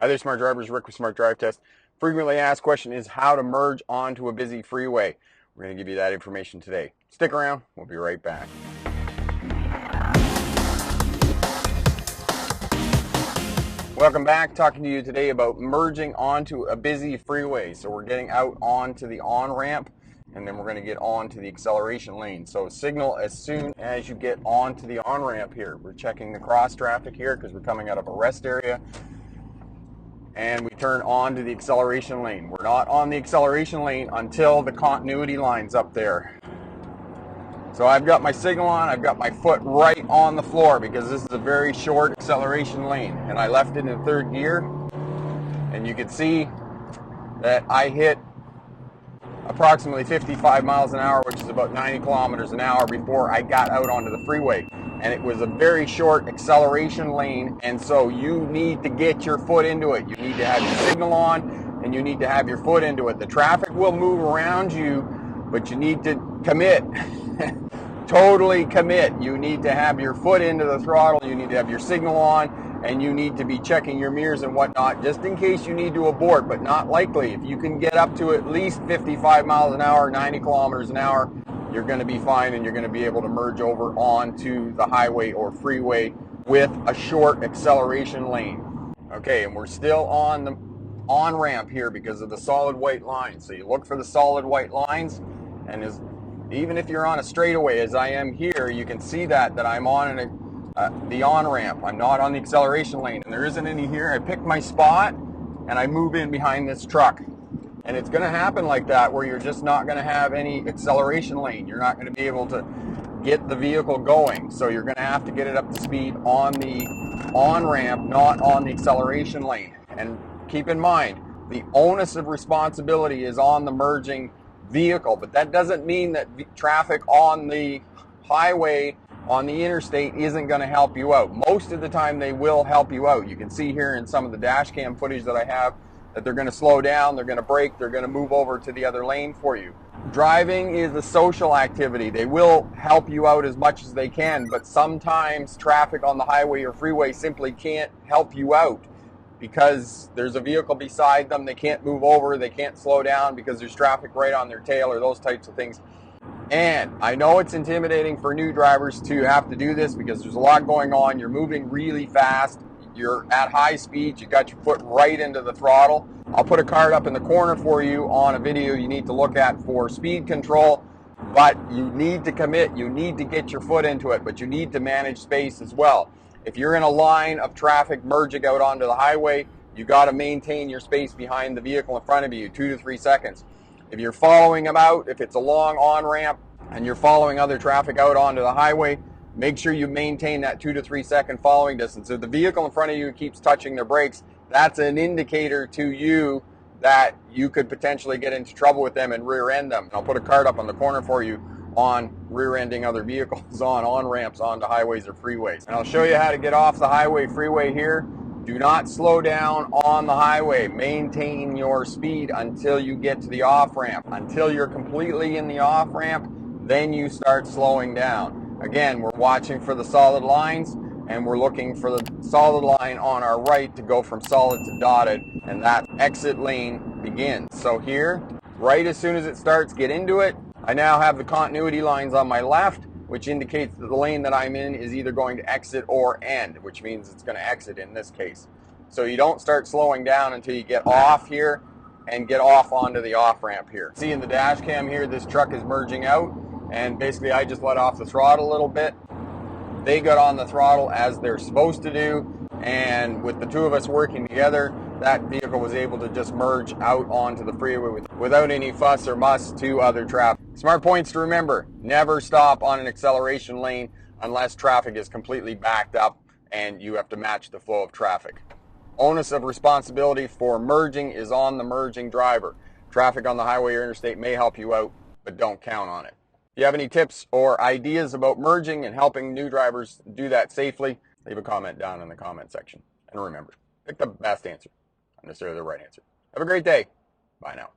Hi there, smart drivers. Rick with Smart Drive Test. Frequently asked question is how to merge onto a busy freeway. We're going to give you that information today. Stick around. We'll be right back. Welcome back. Talking to you today about merging onto a busy freeway. So we're getting out onto the on-ramp, and then we're going to get onto the acceleration lane. So signal as soon as you get onto the on-ramp here. We're checking the cross traffic here because we're coming out of a rest area. And we turn on to the acceleration lane. We're not on the acceleration lane until the continuity line's up there. So I've got my signal on, I've got my foot right on the floor because this is a very short acceleration lane. And I left it in third gear, and you can see that I hit approximately 55 miles an hour, which is about 90 kilometers an hour before I got out onto the freeway. And it was a very short acceleration lane, and so you need to get your foot into it. You need to have your signal on, and you need to have your foot into it. The traffic will move around you, but you need to commit. Totally commit. You need to have your foot into the throttle, you need to have your signal on, and you need to be checking your mirrors and whatnot just in case you need to abort, but not likely. If you can get up to at least 55 miles an hour, 90 kilometers an hour, you're going to be fine, and you're going to be able to merge over onto the highway or freeway with a short acceleration lane. Okay, and we're still on the on-ramp here because of the solid white lines. So you look for the solid white lines, and even if you're on a straightaway, as I am here, you can see that I'm on the on-ramp. I'm not on the acceleration lane, and there isn't any here. I pick my spot, and I move in behind this truck. And it's going to happen like that where you're just not going to have any acceleration lane. You're not going to be able to get the vehicle going. So you're going to have to get it up to speed on the on-ramp, not on the acceleration lane. And keep in mind, the onus of responsibility is on the merging vehicle. But that doesn't mean that traffic on the highway, on the interstate, isn't going to help you out. Most of the time they will help you out. You can see here in some of the dash cam footage that I have that they're going to slow down, they're going to brake, they're going to move over to the other lane for you. Driving is a social activity. They will help you out as much as they can, but sometimes traffic on the highway or freeway simply can't help you out because there's a vehicle beside them, they can't move over, they can't slow down because there's traffic right on their tail or those types of things. And I know it's intimidating for new drivers to have to do this because there's a lot going on, you're moving really fast, you're at high speeds, you got your foot right into the throttle. I'll put a card up in the corner for you on a video you need to look at for speed control, but you need to commit, you need to get your foot into it, but you need to manage space as well. If you're in a line of traffic merging out onto the highway, you got to maintain your space behind the vehicle in front of you, 2 to 3 seconds. If you're following them out, if it's a long on-ramp and you're following other traffic out onto the highway, make sure you maintain that 2 to 3 second following distance. If the vehicle in front of you keeps touching their brakes, that's an indicator to you that you could potentially get into trouble with them and rear end them. I'll put a card up on the corner for you on rear-ending other vehicles on ramps onto highways or freeways. And I'll show you how to get off the highway freeway here. Do not slow down on the highway. Maintain your speed until you get to the off-ramp. Until you're completely in the off-ramp, then you start slowing down. Again, we're watching for the solid lines, and we're looking for the solid line on our right to go from solid to dotted, and that exit lane begins. So here, right as soon as it starts, get into it. I now have the continuity lines on my left, which indicates that the lane that I'm in is either going to exit or end, which means it's going to exit in this case. So you don't start slowing down until you get off here and get off onto the off-ramp here. See in the dash cam here, this truck is merging out, and basically I just let off the throttle a little bit. They got on the throttle as they're supposed to do, and with the two of us working together, that vehicle was able to just merge out onto the freeway without any fuss or muss to other traffic. Smart points to remember: never stop on an acceleration lane unless traffic is completely backed up and you have to match the flow of traffic. Onus of responsibility for merging is on the merging driver. Traffic on the highway or interstate may help you out, but don't count on it. If you have any tips or ideas about merging and helping new drivers do that safely, leave a comment down in the comment section. And remember, pick the best answer, not necessarily the right answer. Have a great day. Bye now.